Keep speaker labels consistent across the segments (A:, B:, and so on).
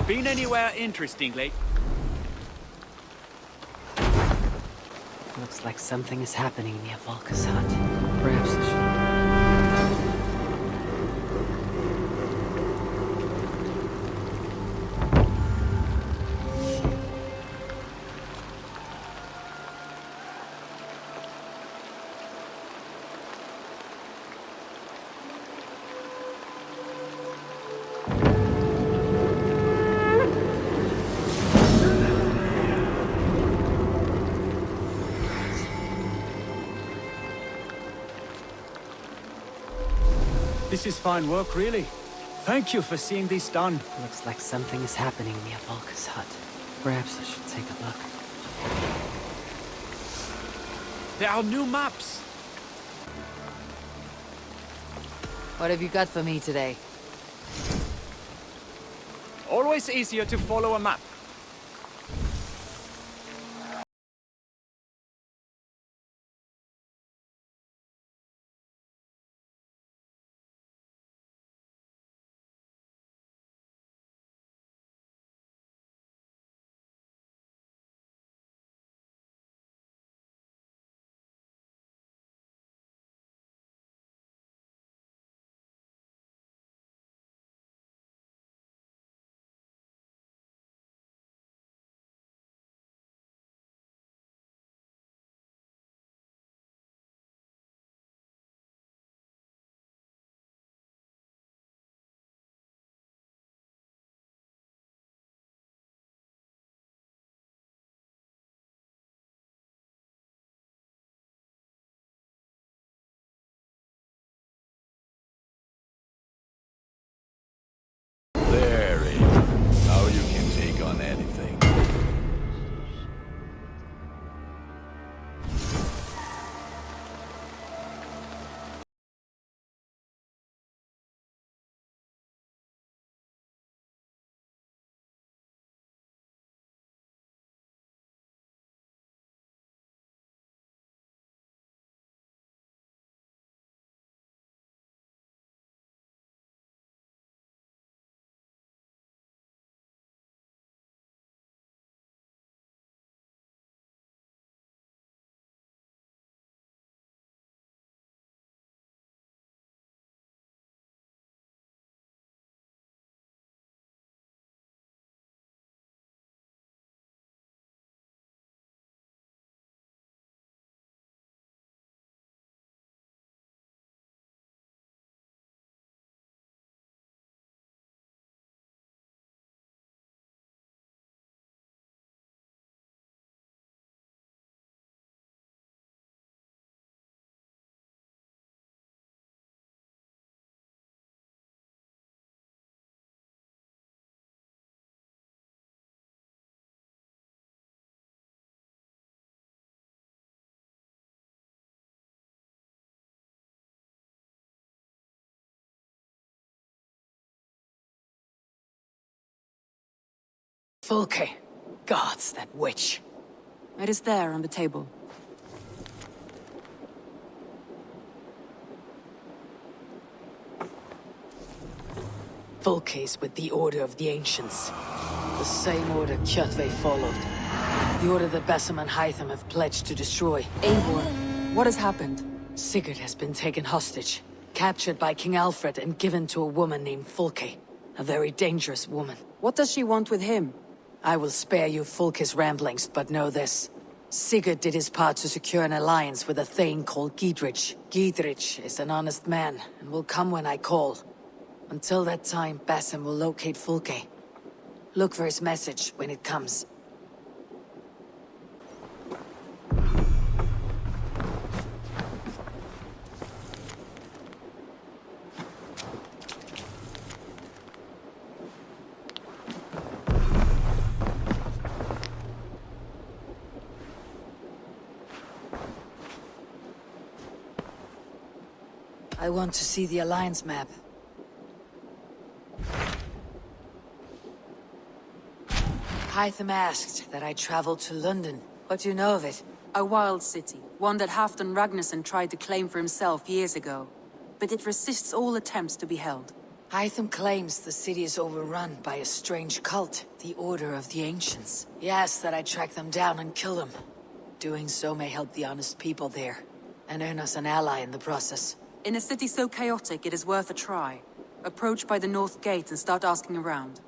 A: Been anywhere interesting lately?
B: Looks like something is happening near Volka's hut. Perhaps I should...
A: This is fine work, really. Thank you for seeing this done.
B: Looks like something is happening near Volka's hut. Perhaps I should take a look.
A: There are new maps.
B: What have you got for me today?
A: Always easier to follow a map.
C: There, Abe. Now you can take on anything.
B: Volke! Gods, that witch!
D: It is there on the table.
B: Volke is with the Order of the Ancients. The same order Kjotve followed. The order that Basim and Hytham have pledged to destroy.
D: Eivor, what has happened?
B: Sigurd has been taken hostage, captured by King Alfred and given to a woman named Volke. A very dangerous woman.
D: What does she want with him?
B: I will spare you Volke's ramblings, but know this. Sigurd did his part to secure an alliance with a thane called Gidrich. Gidrich is an honest man, and will come when I call. Until that time, Basim will locate Volke. Look for his message when it comes. I want to see the Alliance map. Hytham asked that I travel to London. What do you know of it?
D: A wild city, one that Halfdan Ragnarsson tried to claim for himself years ago. But it resists all attempts to be held.
B: Hytham claims the city is overrun by a strange cult, the Order of the Ancients. He asks that I track them down and kill them. Doing so may help the honest people there, and earn us an ally in the process.
D: In a city so chaotic, it is worth a try. Approach by the north gate and start asking around.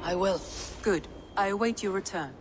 B: I will.
D: Good. I await your return.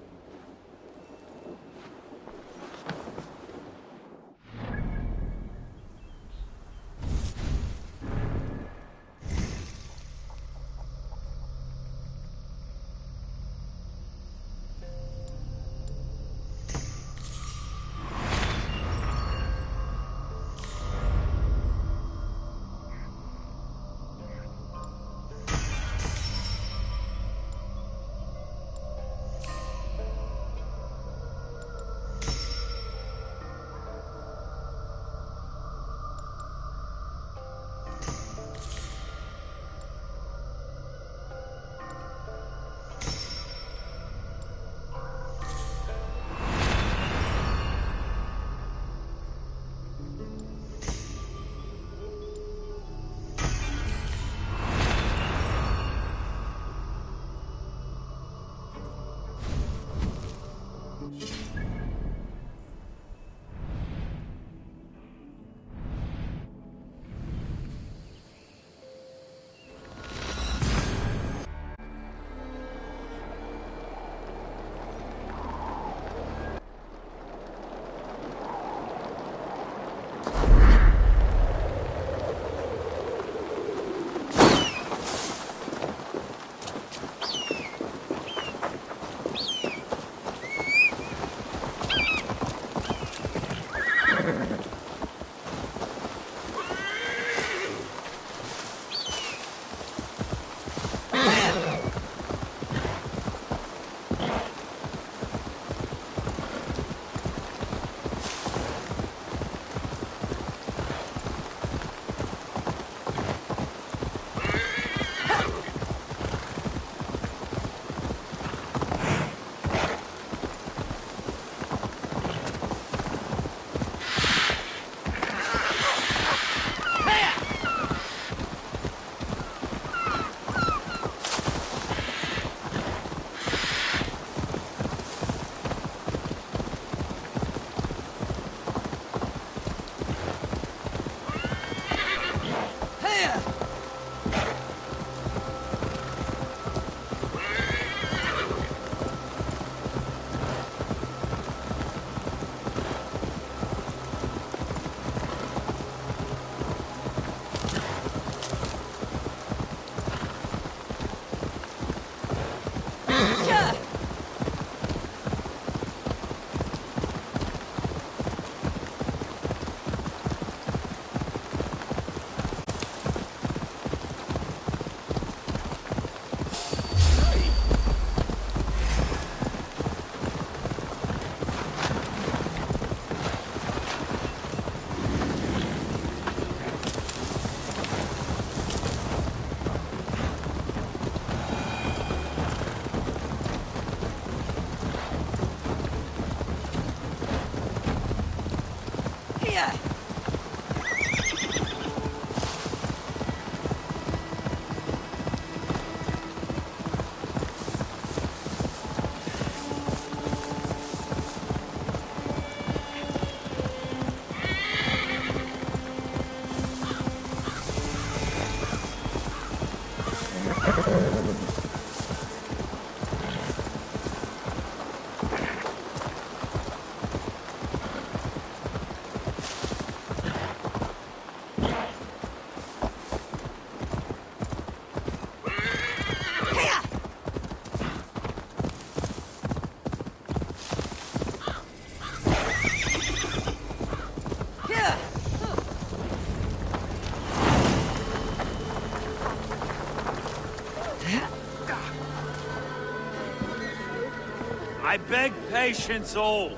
A: I beg patience, all.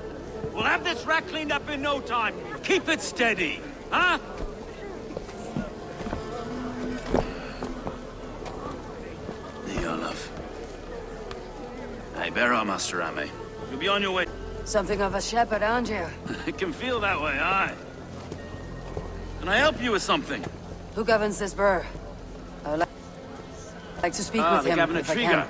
A: We'll have this wreck cleaned up in no time. Keep it steady, huh?
C: The Olaf. I
A: bearer, Master Ame. You'll be on your way.
B: Something of a shepherd, aren't you?
A: It can feel that way, aye. Can I help you with something?
B: Who governs this burr? I would like to speak with
A: the
B: him,
A: Governor
B: if I
A: Trigger.
B: can.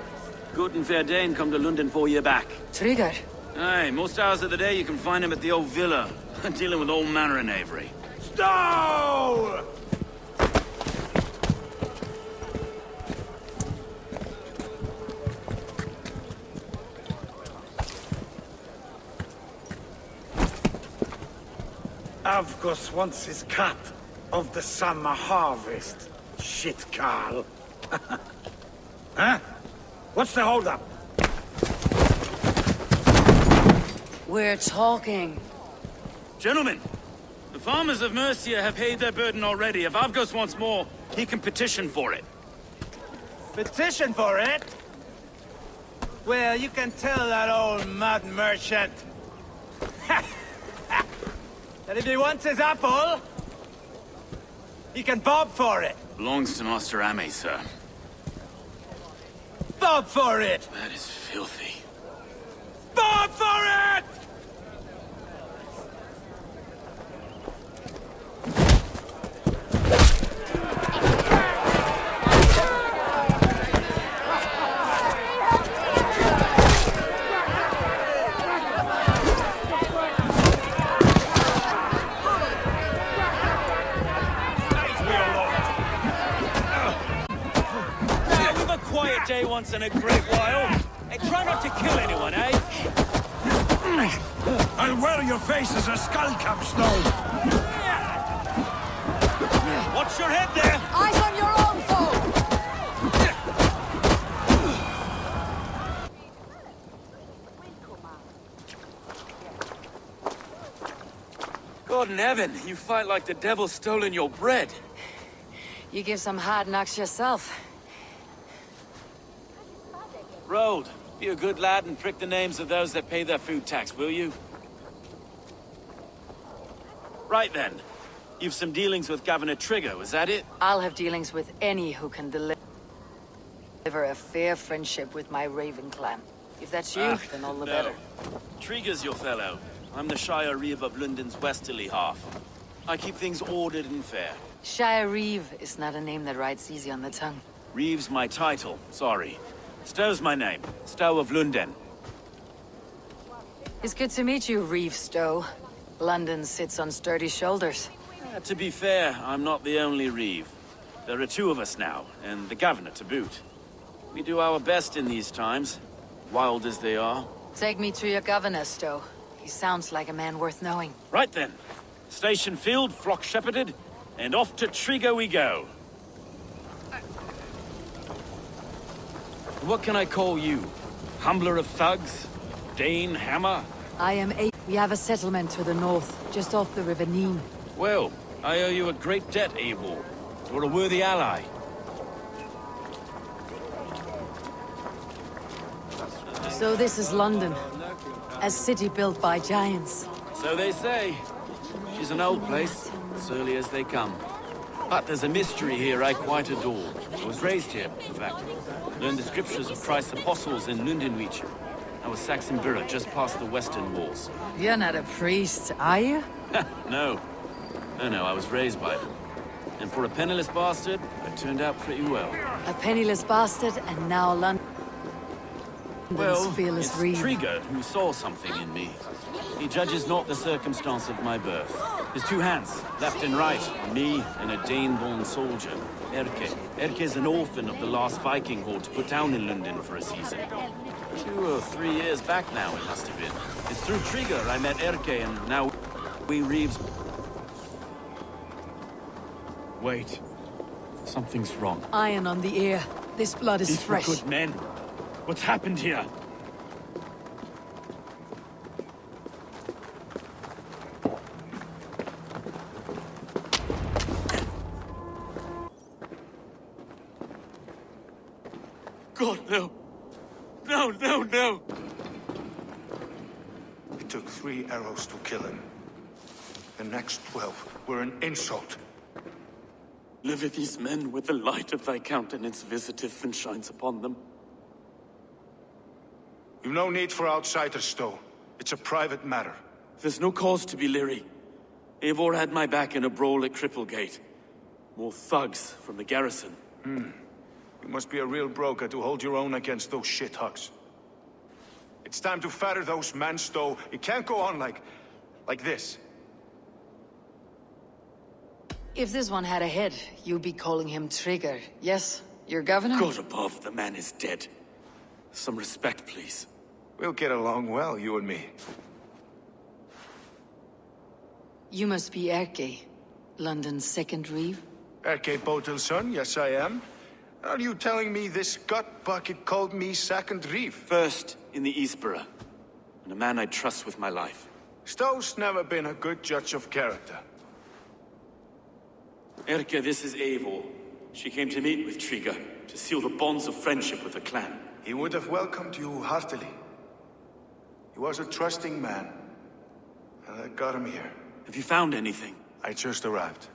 A: Good and fair Dane come to London 4 year back.
B: Trigger?
A: Aye, most hours of the day you can find him at the old villa, dealing with all manner of knavery.
E: Stow! Avgos wants his cut of the summer harvest. Shit, Carl. Huh? What's the holdup?
B: We're talking.
A: Gentlemen, the farmers of Mercia have paid their burden already. If Avgos wants more, he can petition for it.
E: Petition for it? Well, you can tell that old mud merchant that if he wants his apple, he can bob for it.
A: Belongs to Master Ame, sir.
E: Bob for it!
A: That is filthy.
E: Bob for it!
A: Quiet day once in a great while. And try not to kill anyone, eh?
E: I'll wear your face as a skull capstone!
A: Watch your head there!
B: Eyes on your own foe!
A: God in heaven, you fight like the devil's stolen your bread.
B: You give some hard knocks yourself.
A: Rold, be a good lad and prick the names of those that pay their food tax, will you? Right then. You've some dealings with Governor Trigger, was that it?
B: I'll have dealings with any who can deliver a fair friendship with my Raven clan. If that's you, then all the better.
A: Trigger's your fellow. I'm the Shire Reeve of London's westerly half. I keep things ordered and fair.
B: Shire Reeve is not a name that rides easy on the tongue.
A: Reeve's my title, sorry. Stow's my name. Stow of London.
B: It's good to meet you, Reeve Stowe. London sits on sturdy shoulders.
A: To be fair, I'm not the only Reeve. There are two of us now, and the Governor to boot. We do our best in these times, wild as they are.
B: Take me to your governor, Stowe. He sounds like a man worth knowing.
A: Right then. Station filled, flock shepherded, and off to Trigger we go. What can I call you? Humbler of thugs? Dane Hammer?
B: I am A. We have a settlement to the north, just off the River Neen.
A: Well, I owe you a great debt, Eivor. You're a worthy ally.
B: So this is London. A city built by giants.
A: So they say. She's an old place, as early as they come. But there's a mystery here I quite adore. I was raised here, in fact. Learned the scriptures of Christ's apostles in Lundenwich. I was Saxon borough just past the western walls.
B: You're not a priest, are you?
A: No. No, I was raised by them. And for a penniless bastard, I turned out pretty well.
B: A penniless bastard, and now London's fearless
A: it's
B: Reeve.
A: Trigger who saw something in me. He judges not the circumstance of my birth. His two hands, left and right, me and a Dane-born soldier, Erke. Erke's an orphan of the last Viking horde put down in London for a season. 2 or 3 years back now, it must have been. It's through Trigger I met Erke, and now we Reeves... Wait. Something's wrong.
B: Iron on the ear. This blood is
A: These were
B: fresh.
A: good men. What's happened here? God, no. No.
F: It took 3 arrows to kill him. The next 12 were an insult.
A: Live these men with the light of thy countenance visiteth and shines upon them.
F: You've no need for outsiders, Stowe. It's a private matter.
A: There's no cause to be leery. Eivor had my back in a brawl at Cripplegate. More thugs from the garrison.
F: You must be a real broker to hold your own against those shithugs. It's time to fetter those men, Stowe. It can't go on like this.
B: If this one had a head, you'd be calling him Trigger. Yes, your governor?
A: God above, the man is dead. Some respect, please.
F: We'll get along well, you and me.
B: You must be Erke, London's second reeve.
F: Erke Botelson, yes I am. Are you telling me this gut bucket called me second reeve?
A: First in the Eastborough, and a man I trust with my life.
F: Stowe's never been a good judge of character.
A: Erke, this is Eivor. She came to meet with Trigger, to seal the bonds of friendship with the clan.
F: He would have welcomed you heartily. He was a trusting man, and I got him here.
A: Have you found anything?
F: I just arrived.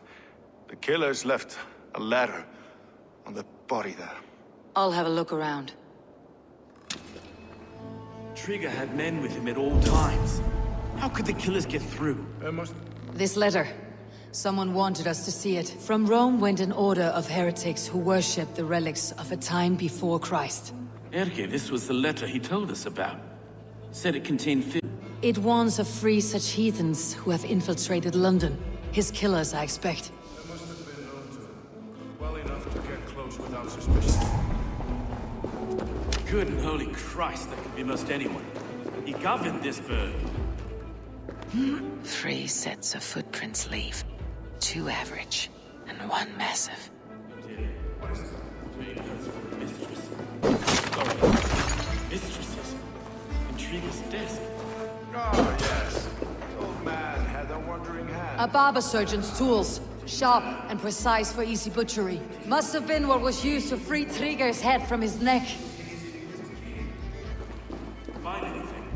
F: The killers left a ladder on the body there.
B: I'll have a look around.
A: Trigger had men with him at all times. How could the killers get through?
B: This letter. Someone wanted us to see it. From Rome went an order of heretics who worshipped the relics of a time before Christ.
A: Erke, this was the letter he told us about. Said it contained
B: It warns of free such heathens who have infiltrated London. His killers, I expect.
F: They must have been known to him. Well enough to get close without suspicion.
A: Good and holy Christ, that could be most anyone. He governed this burg.
B: 3 sets of footprints leave. 2 average, and 1 massive.
A: Mistresses. Intriguer's desk.
F: Oh, yes. The old man had a wandering hand.
B: A barber surgeon's tools. Sharp and precise for easy butchery. Must have been what was used to free Trigger's head from his neck.
A: Find anything?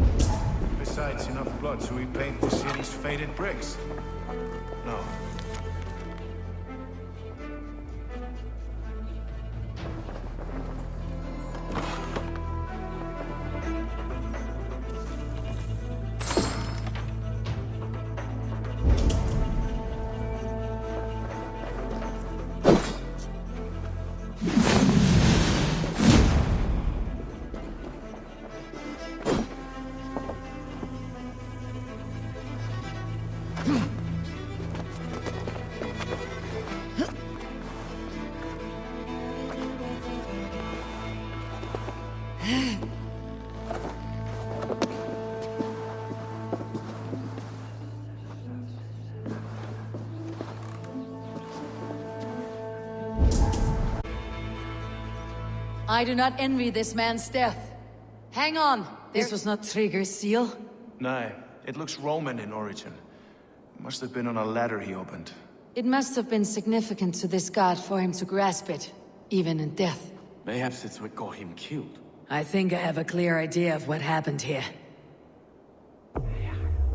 F: Besides, enough blood to repaint the city's faded bricks. No.
B: I do not envy this man's death. Hang on! This was not Trigger's seal?
F: No, it looks Roman in origin. Must have been on a ladder he opened.
B: It must have been significant to this god for him to grasp it, even in death.
A: Mayhaps it's what got him killed.
B: I think I have a clear idea of what happened here.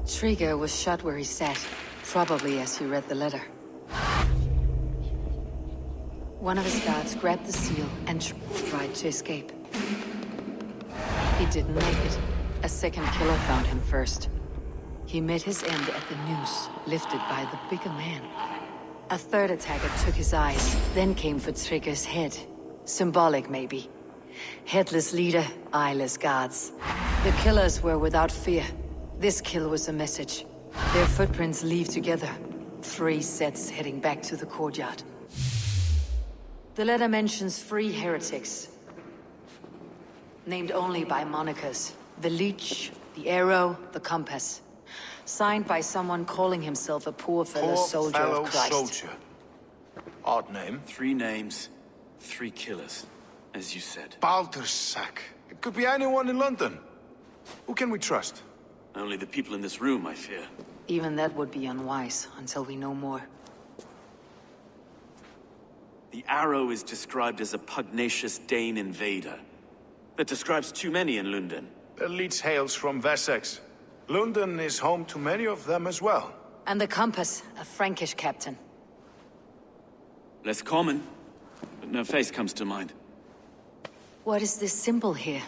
B: Trigger was shot where he sat, probably as he read the letter. One of his guards grabbed the seal and tried to escape. He didn't make it. A second killer found him first. He met his end at the noose, lifted by the bigger man. A third attacker took his eyes, then came for Trigger's head. Symbolic, maybe. Headless leader, eyeless guards. The killers were without fear. This kill was a message. Their footprints leave together. 3 sets heading back to the courtyard. The letter mentions 3 heretics. Named only by monikers. The Leech, the Arrow, the Compass. Signed by someone calling himself a poor fellow soldier of Christ.
F: Soldier. Odd name.
A: 3 names, 3 killers, as you said.
F: Baldersack. It could be anyone in London. Who can we trust?
A: Only the people in this room, I fear.
B: Even that would be unwise, until we know more.
A: The Arrow is described as a pugnacious Dane invader. That describes too many in London.
F: The Leech hails from Wessex. London is home to many of them as well.
B: And the Compass, a Frankish captain.
A: Less common, but no face comes to mind.
B: What is this symbol here?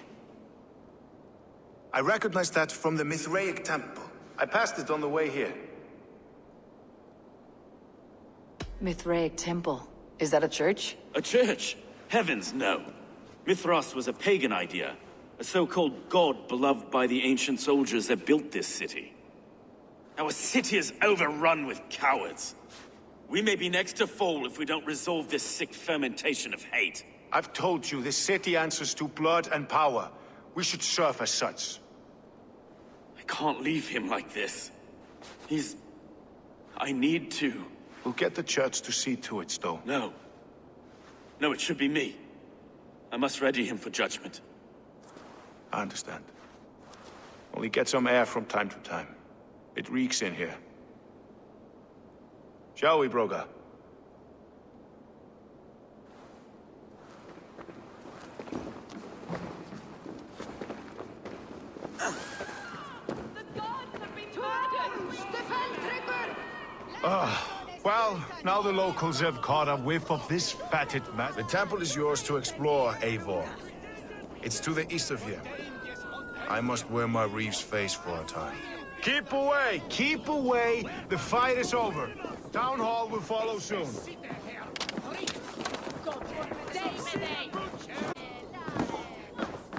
F: I recognize that from the Mithraic temple. I passed it on the way here.
B: Mithraic Temple. Is that a church?
A: A church? Heavens, no. Mithras was a pagan idea. A so-called god beloved by the ancient soldiers that built this city. Our city is overrun with cowards. We may be next to fall if we don't resolve this sick fermentation of hate.
F: I've told you, this city answers to blood and power. We should serve as such.
A: I can't leave him like this. I need to.
F: We'll get the church to see to it, Stowe.
A: No. No, it should be me. I must ready him for judgment.
F: I understand. Only get some air from time to time. It reeks in here. Shall we, Broga? Well, now the locals have caught a whiff of this fatted man.
G: The temple is yours to explore, Eivor. It's to the east of here. I must wear my reef's face for a time.
F: Keep away! Keep away! The fight is over. Town hall will follow soon.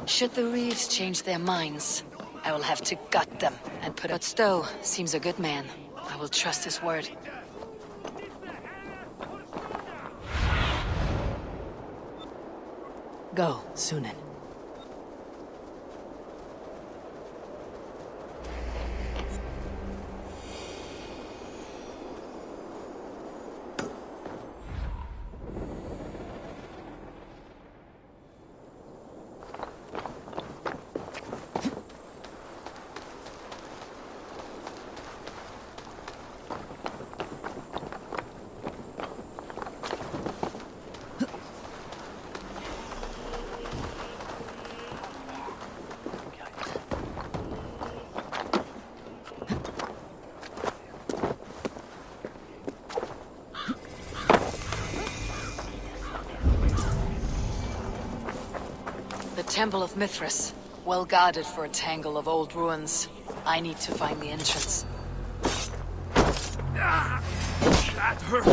B: Should the Reeves change their minds, I will have to gut them and put out. Stowe seems a good man. I will trust his word. Go, Sunan. The Temple of Mithras, well guarded for a tangle of old ruins. I need to find the entrance.
F: That hurt.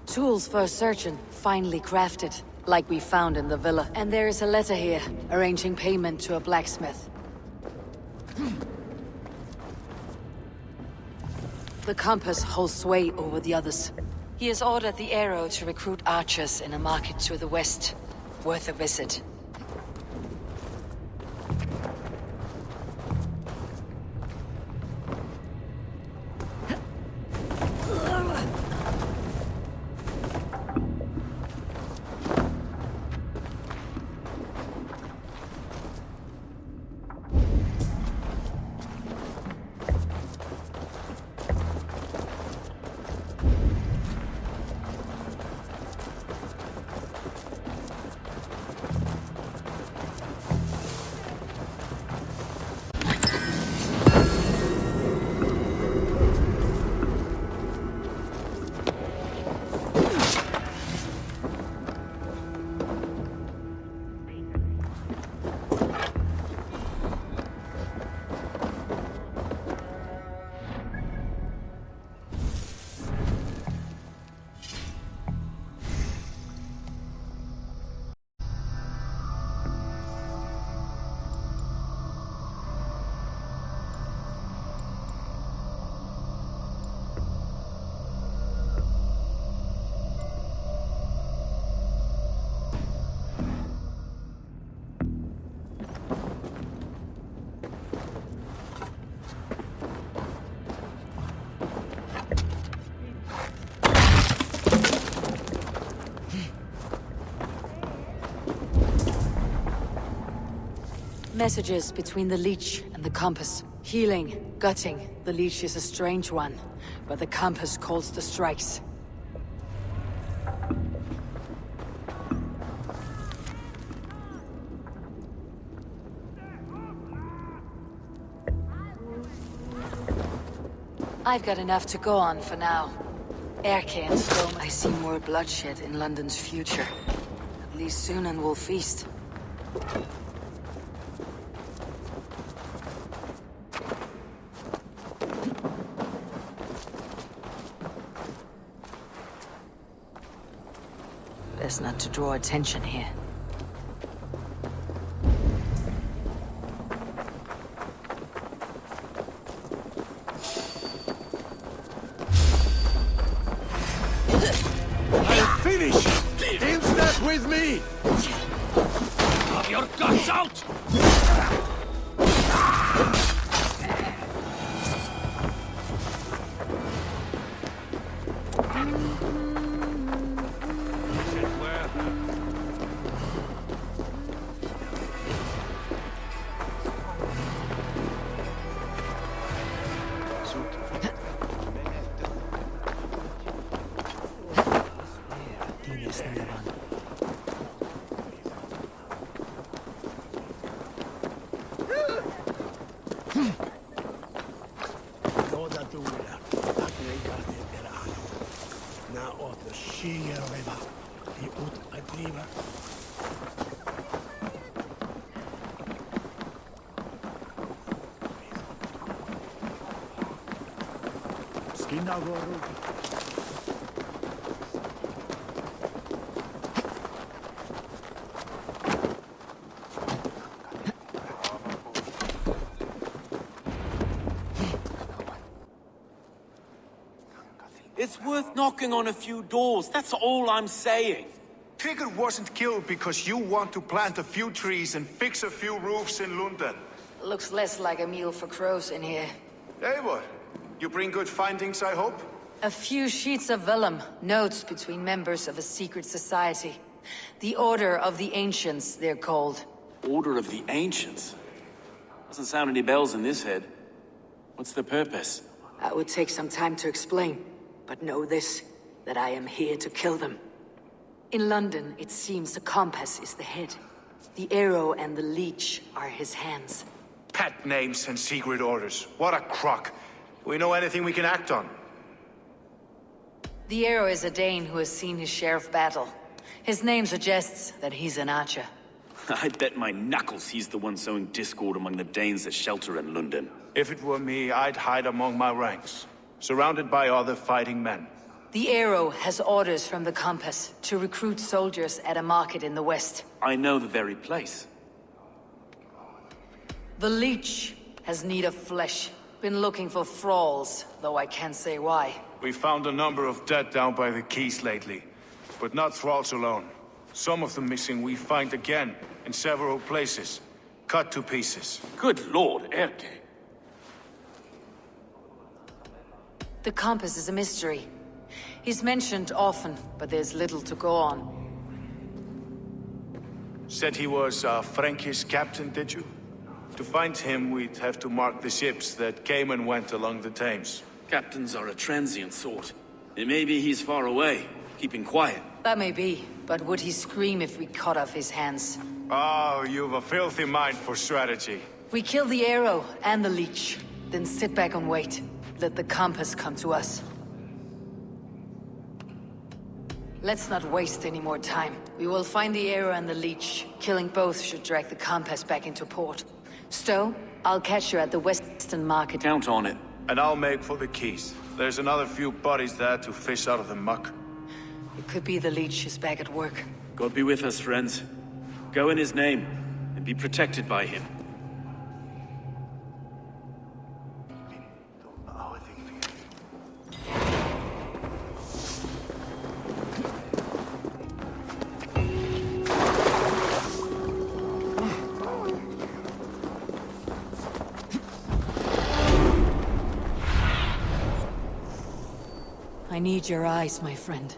B: Tools for a surgeon, finely crafted, like we found in the villa. And there is a letter here, arranging payment to a blacksmith. The compass holds sway over the others. He has ordered the arrow to recruit archers in a market to the west. Worth a visit. Messages between the leech and the compass. Healing, gutting. The leech is a strange one, but the compass calls the strikes. I've got enough to go on for now. Erke and Stone, I see more bloodshed in London's future. At least soon and we'll feast. Best not to draw attention here.
C: I'm finished! In step with me!
A: Have your guts out! It's worth knocking on a few doors, that's all I'm saying.
F: Tigger wasn't killed because you want to plant a few trees and fix a few roofs in London.
B: Looks less like a meal for crows in here.
F: Hey, what? You bring good findings, I hope?
B: A few sheets of vellum, notes between members of a secret society. The Order of the Ancients, they're called.
A: Order of the Ancients? Doesn't sound any bells in this head. What's the purpose?
B: That would take some time to explain, but know this, that I am here to kill them. In London, it seems the compass is the head. The arrow and the leech are his hands.
F: Pet names and secret orders. What a crock. Do we know anything we can act on?
B: The arrow is a Dane who has seen his share of battle. His name suggests that he's an archer.
A: I bet my knuckles he's the one sowing discord among the Danes that shelter in London.
F: If it were me, I'd hide among my ranks, surrounded by other fighting men.
B: The Arrow has orders from the Compass to recruit soldiers at a market in the west.
A: I know the very place.
B: The Leech has need of flesh. Been looking for thralls, though I can't say why.
F: We found a number of dead down by the quays lately, but not thralls alone. Some of the missing we find again in several places, cut to pieces.
A: Good lord, Erke.
B: The Compass is a mystery. He's mentioned often, but there's little to go on.
F: Said he was a Frankish captain, did you? To find him, we'd have to mark the ships that came and went along the Thames.
A: Captains are a transient sort. It may be he's far away, keeping quiet.
B: That may be, but would he scream if we cut off his hands?
F: Oh, you've a filthy mind for strategy.
B: We kill the Arrow and the Leech, then sit back and wait. Let the Compass come to us. Let's not waste any more time. We will find the Arrow and the Leech. Killing both should drag the Compass back into port. Stowe, I'll catch you at the Western Market.
A: Count on it.
F: And I'll make for the quays. There's another few bodies there to fish out of the muck.
B: It could be the Leech is back at work.
A: God be with us, friends. Go in his name, and be protected by him.
B: I need your eyes, my friend.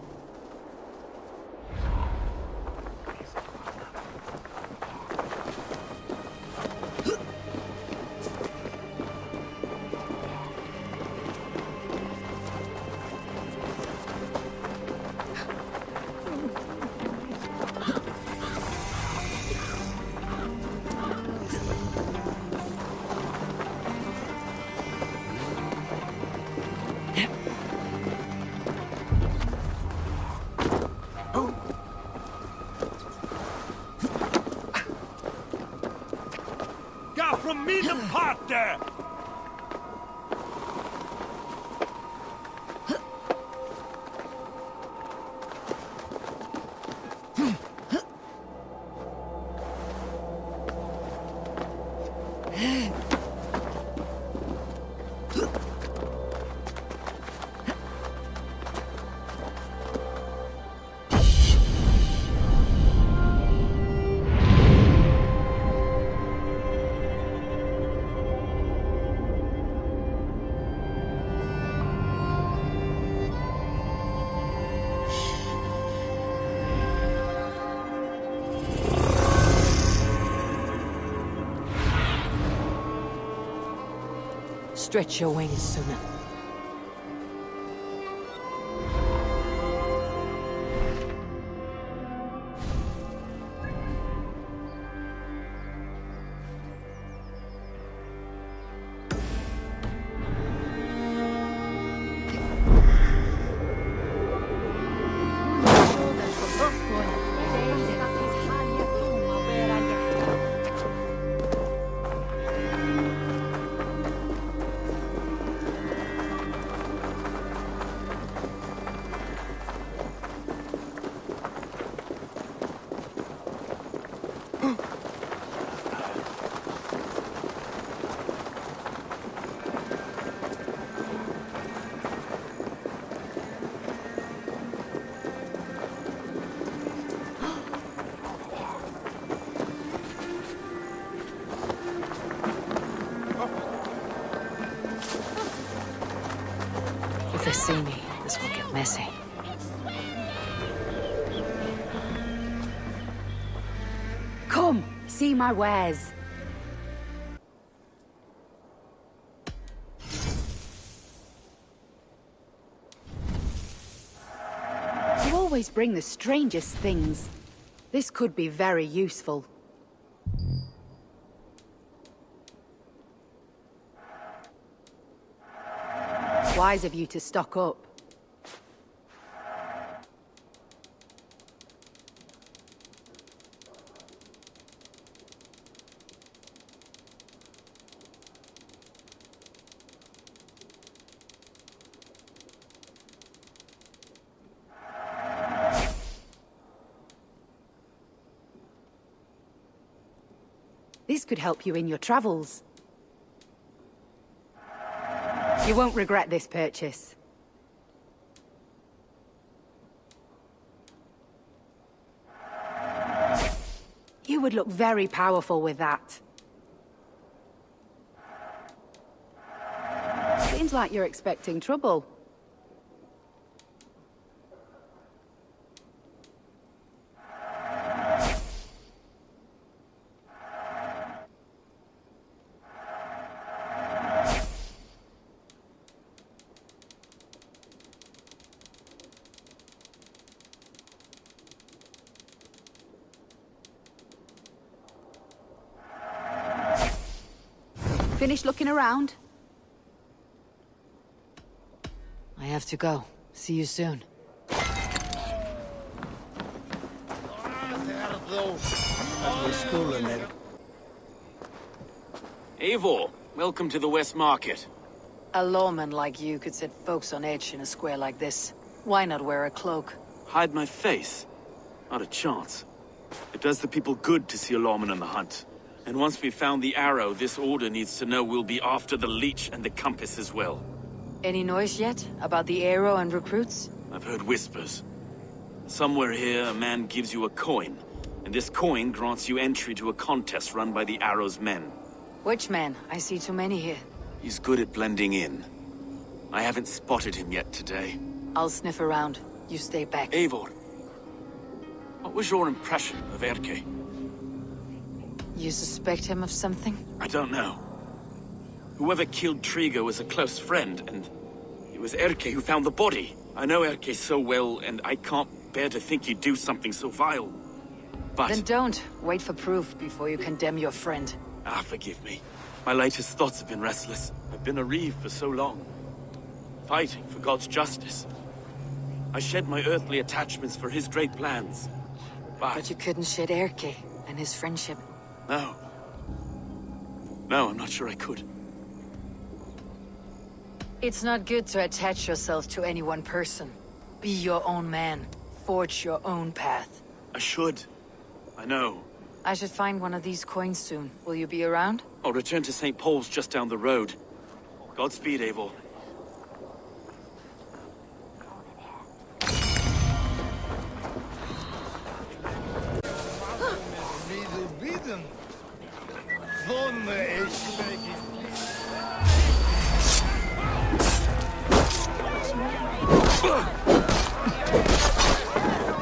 C: From me the part there!
B: Stretch your wings sooner. If they see me, this will get messy.
H: Come, see my wares. You always bring the strangest things. This could be very useful. Wise of you to stock up. This could help you in your travels. You won't regret this purchase. You would look very powerful with that. Seems like you're expecting trouble. Finished looking around?
B: I have to go. See you soon.
A: Eivor, welcome to the West Market.
B: A lawman like you could set folks on edge in a square like this. Why not wear a cloak?
A: Hide my face? Not a chance. It does the people good to see a lawman on the hunt. And once we've found the arrow, this order needs to know we'll be after the leech and the compass as well.
B: Any noise yet about the arrow and recruits?
A: I've heard whispers. Somewhere here, a man gives you a coin, and this coin grants you entry to a contest run by the arrow's men.
B: Which man? I see too many here.
A: He's good at blending in. I haven't spotted him yet today.
B: I'll sniff around. You stay back.
A: Eivor, what was your impression of Erke?
B: You suspect him of something?
A: I don't know. Whoever killed Trigo was a close friend, and it was Erke who found the body. I know Erke so well, and I can't bear to think he'd do something so vile. But...
B: Then don't. Wait for proof before you condemn your friend.
A: Forgive me. My latest thoughts have been restless. I've been a reeve for so long. Fighting for God's justice. I shed my earthly attachments for his great plans.
B: But you couldn't shed Erke and his friendship.
A: No. No, I'm not sure I could.
B: It's not good to attach yourself to any one person. Be your own man. Forge your own path.
A: I should. I know.
B: I should find one of these coins soon. Will you be around?
A: I'll return to St. Paul's just down the road. Godspeed, Eivor.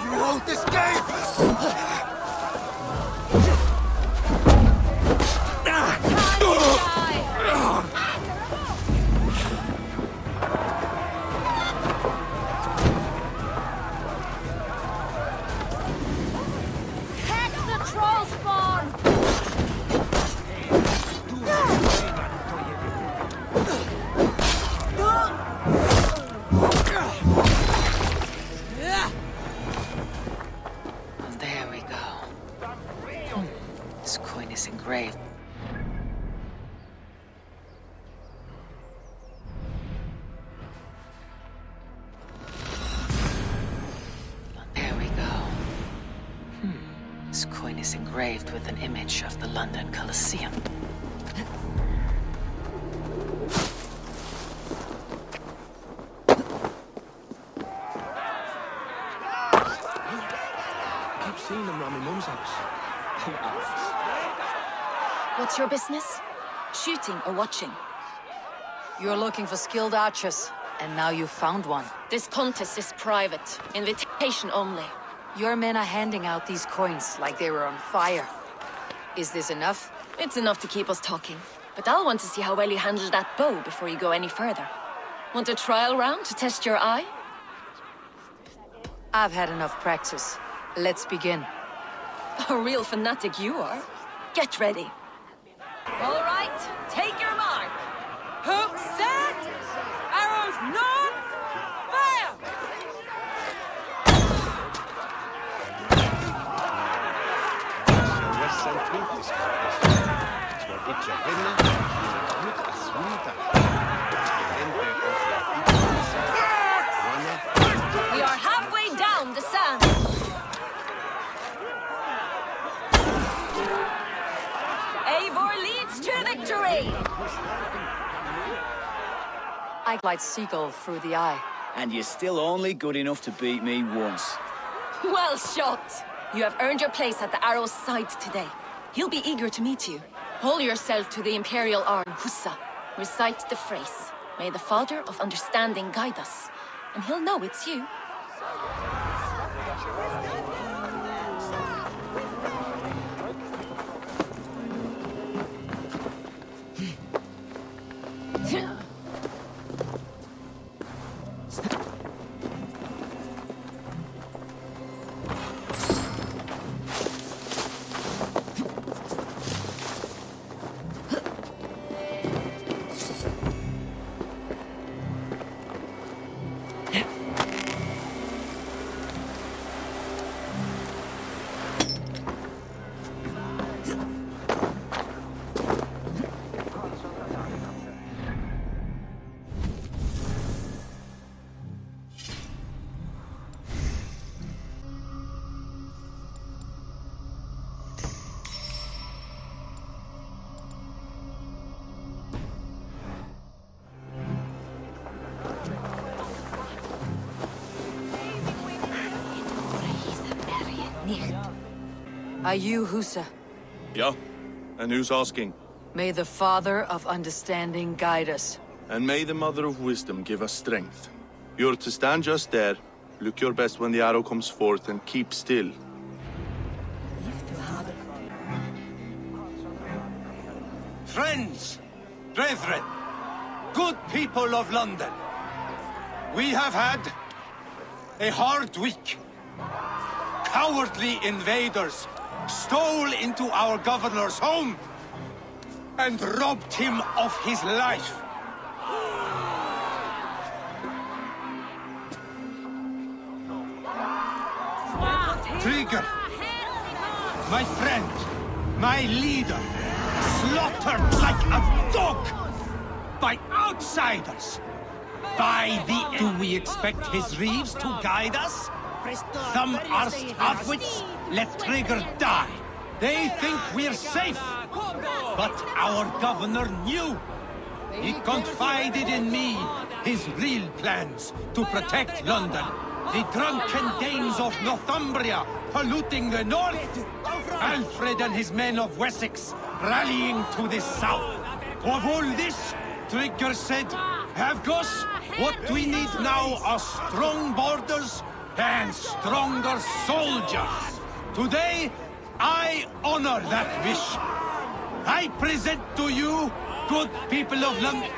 C: You won't escape!
B: There we go. This coin is engraved. There we go. This coin is engraved with an image of the London Colosseum.
I: Seeing them around my mum's house.
J: What's your business? Shooting or watching?
B: You're looking for skilled archers, and now you've found one.
J: This contest is private. Invitation only.
B: Your men are handing out these coins like they were on fire. Is this enough?
J: It's enough to keep us talking. But I'll want to see how well you handle that bow before you go any further. Want a trial round to test your eye?
B: I've had enough practice. Let's begin.
J: A real fanatic you are. Get ready. All right, take your mark. Hook set! Arrows none! Fire! We are halfway down the sand. Eivor leads to victory!
B: I glide seagull through the eye.
K: And you're still only good enough to beat me once.
J: Well shot! You have earned your place at the Arrow's side today. He'll be eager to meet you. Hold yourself to the Imperial arm, Hussa. Recite the phrase. May the Father of Understanding guide us. And he'll know it's you.
B: Are you Hussa?
L: Yeah? And who's asking?
B: May the Father of Understanding guide us.
L: And may the Mother of Wisdom give us strength. You're to stand just there, look your best when the arrow comes forth, and keep still.
C: Friends, brethren, good people of London, we have had a hard week. Cowardly invaders stole into our governor's home and robbed him of his life. Trigger, my friend, my leader, slaughtered like a dog by outsiders. Do we expect his reeves to guide us? Some are half-wits, let Trigger die. They think we're safe. But our governor knew. He confided in me his real plans to protect London. The drunken Danes of Northumbria polluting the north. Alfred and his men of Wessex rallying to the south. Of all this, Trigger said, Havgos, what we need now are strong borders and stronger soldiers. Today, I honor that wish. I present to you, good people of London.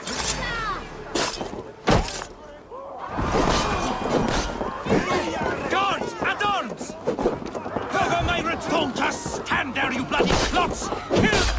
C: Guards, at arms! Cover my redstone, stand there, you bloody clots! Kill!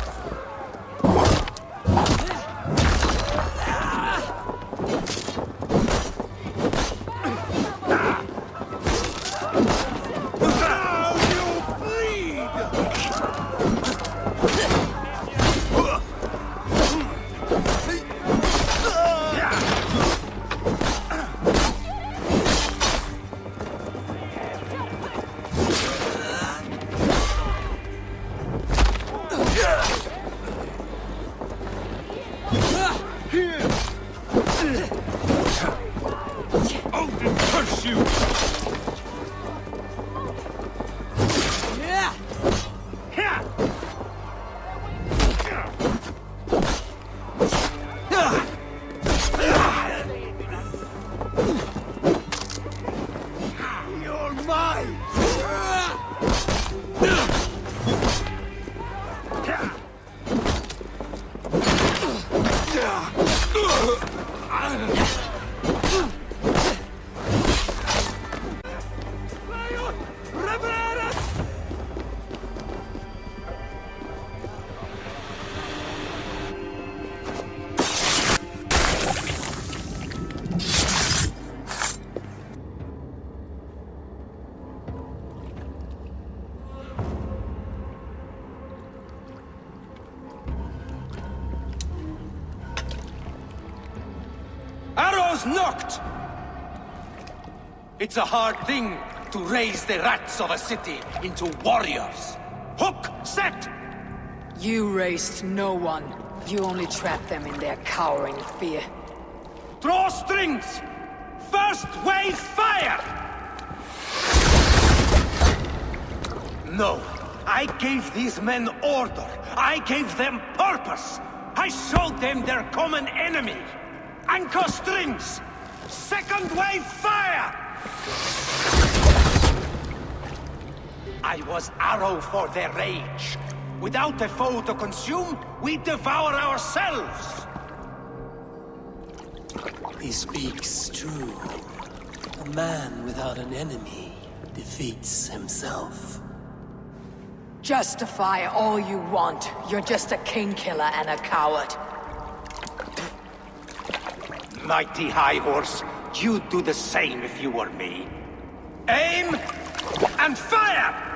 C: Knocked! It's a hard thing to raise the rats of a city into warriors. Hook, set!
B: You raised no one. You only trapped them in their cowering fear.
C: Draw strings! First wave fire! No. I gave these men order. I gave them purpose. I showed them their common enemy. Anchor strings! Second wave fire! I was arrow for their rage. Without a foe to consume, we devour ourselves!
I: He speaks true. A man without an enemy defeats himself.
B: Justify all you want. You're just a king-killer and a coward.
C: Mighty High Horse, you'd do the same if you were me. Aim and fire!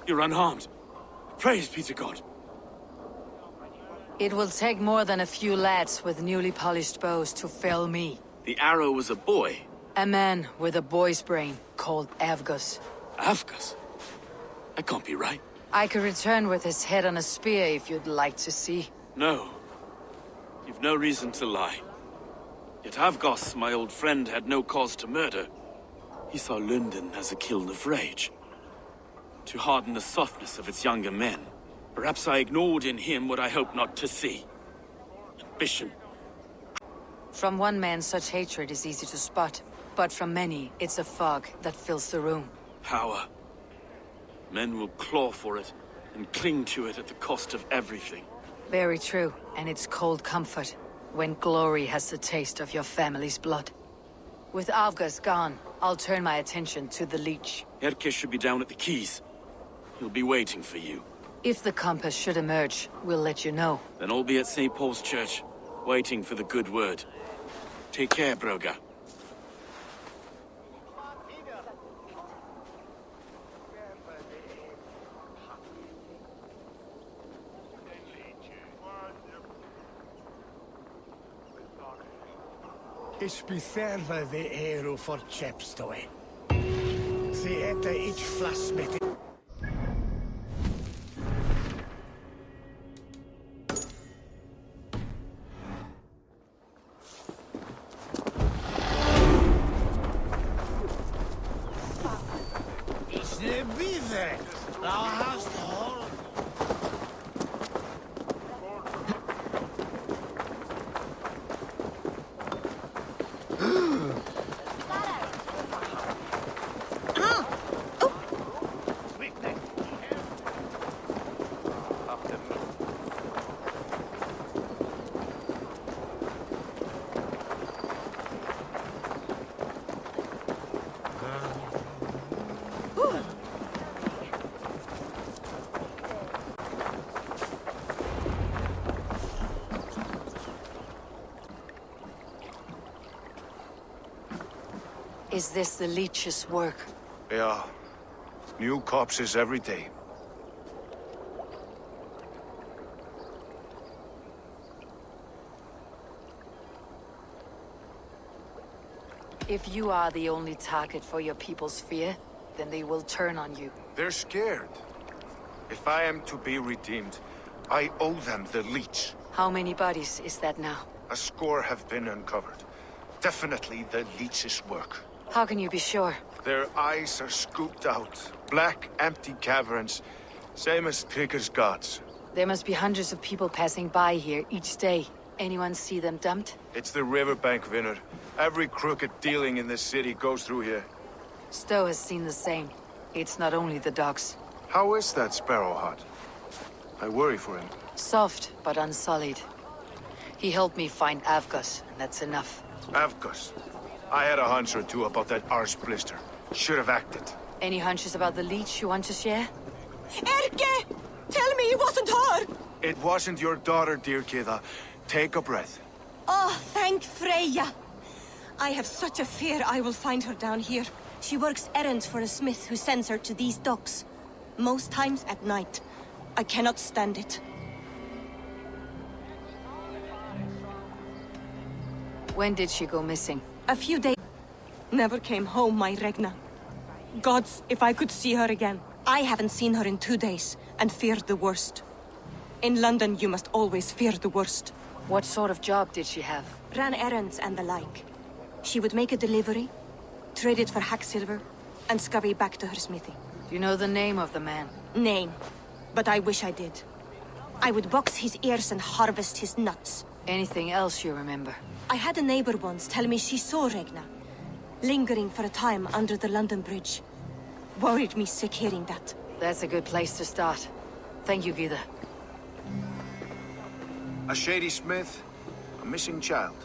A: You're unharmed. Praise be to God.
B: It will take more than a few lads with newly polished bows to fell me.
A: The arrow was a boy.
B: A man with a boy's brain called Avgus.
A: Avgus? That can't be right.
B: I could return with his head on a spear if you'd like to see.
A: No. You've no reason to lie. Yet Avgus, my old friend, had no cause to murder. He saw London as a kiln of rage. To harden the softness of its younger men. Perhaps I ignored in him what I hoped not to see. Ambition.
B: From one man, such hatred is easy to spot. But from many, it's a fog that fills the room.
A: Power. Men will claw for it, and cling to it at the cost of everything.
B: Very true, and it's cold comfort, when glory has the taste of your family's blood. With Avgus gone, I'll turn my attention to the Leech.
A: Erke should be down at the quays. He'll be waiting for you.
B: If the compass should emerge, we'll let you know.
A: Then I'll be at St. Paul's Church, waiting for the good word. Take care, Broga.
M: Isbitherfa the aero for Chepstow. The eta each flasmit. It's the beaver. Thou hast all.
B: Is this the Leech's work?
F: Yeah. New corpses every day.
B: If you are the only target for your people's fear, then they will turn on you.
F: They're scared. If I am to be redeemed, I owe them the Leech.
B: How many bodies is that now?
F: A score have been uncovered. Definitely the Leech's work.
B: How can you be sure?
F: Their eyes are scooped out. Black, empty caverns. Same as Trigger's gods.
B: There must be hundreds of people passing by here each day. Anyone see them dumped?
F: It's the riverbank, Vinner. Every crooked dealing in this city goes through here.
B: Stowe has seen the same. It's not only the docks.
F: How is that Sparrow hut? I worry for him.
B: Soft, but unsullied. He helped me find Avgos, and that's enough.
F: Avgos. I had a hunch or two about that arse blister. Should have acted.
B: Any hunches about the leech you want to share?
N: Erke! Tell me it wasn't her!
F: It wasn't your daughter, dear Kida. Take a breath.
N: Oh, thank Freya. I have such a fear I will find her down here. She works errands for a smith who sends her to these docks. Most times at night. I cannot stand it.
B: When did she go missing?
N: A few days. Never came home, my Regna. Gods, if I could see her again. I haven't seen her in 2 days, and feared the worst. In London, you must always fear the worst.
B: What sort of job did she have?
N: Ran errands and the like. She would make a delivery, trade it for hack silver, and scurry back to her smithy.
B: Do you know the name of the man?
N: Name. But I wish I did. I would box his ears and harvest his nuts.
B: Anything else you remember?
N: I had a neighbor once tell me she saw Regna, lingering for a time under the London Bridge. Worried me sick hearing that.
B: That's a good place to start. Thank you, Gida.
F: A shady smith, a missing child.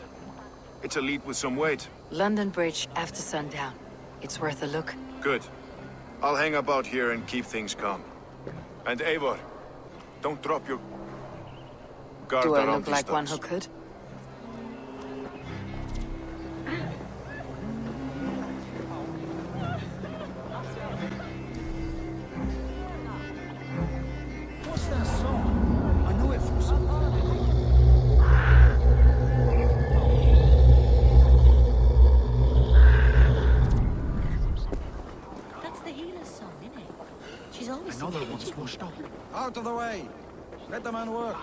F: It's a lead with some weight.
B: London Bridge after sundown. It's worth a look.
F: Good. I'll hang about here and keep things calm. And Eivor, don't drop your guard
B: Do I
F: around
B: look
F: these
B: like one
F: docks.
B: who could?
M: What's that song? I know it from somewhere.
N: That's the healer's song, isn't it? She's always
M: Another one's washed up. Out of the way! Let the man work.